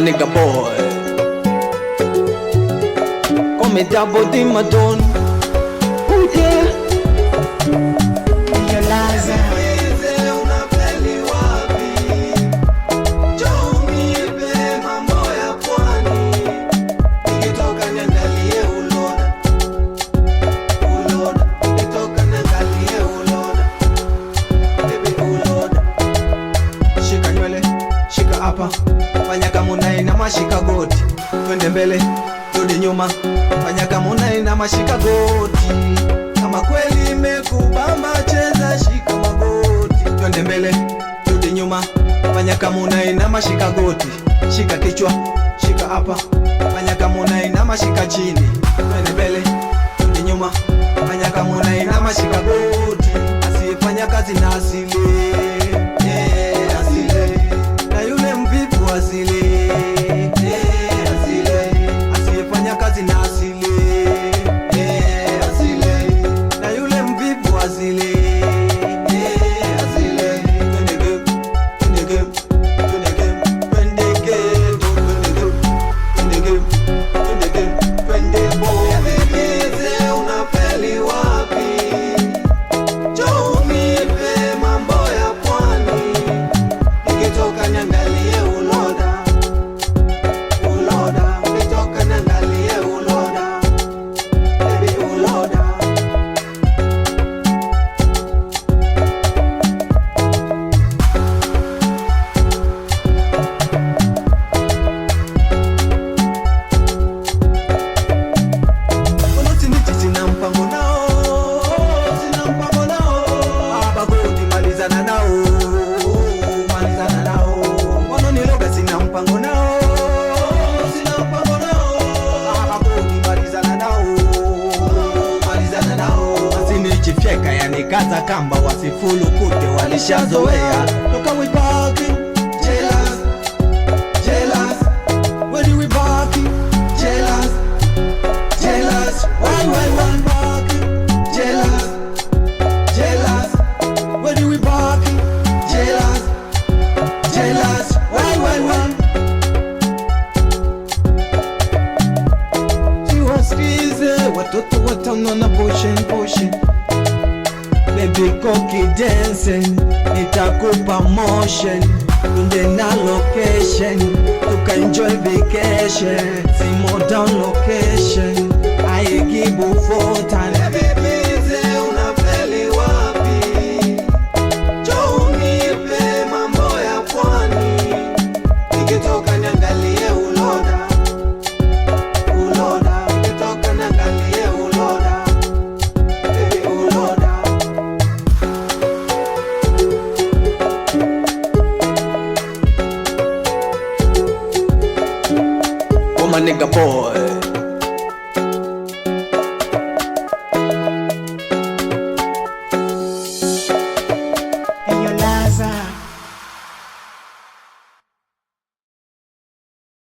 nigga boy. Call me Double D Madon. Oh yeah. Fanya kama unainama shika goti, twende mbele rudi nyuma. Fanya kama unainama shika goti, kama kweli imekubamba cheza shika magoti. Twende mbele rudi nyuma. Fanya kama unainama shika goti, shika kichwa, shika hapa. Fanya kama unainama shika chini, twende mbele rudi nyuma. Fanya kama unainama shika goti, asiyefanya kazi na asili asiyefanya kazi na asili na yule mvivu asili. Kaza kamba wasifulu kute walishazoea. Look how we barking, jealous, jealous. When we barking, jealous, jealous. Why barking, jealous, jealous. When we barking, jealous, jealous. Why. Siwasikize watoto watanona pushing. Baby koki dancing, nitakupa motion. Tunde na location, tuka enjoy vacation. Simo down location, I give you full time. Baby unafeli wapi? Njoo unipe mambo ya pwani. Nikitoka niangalie uloda. Nikitoka niangalie uloda. Baby uloda. My nigga boy.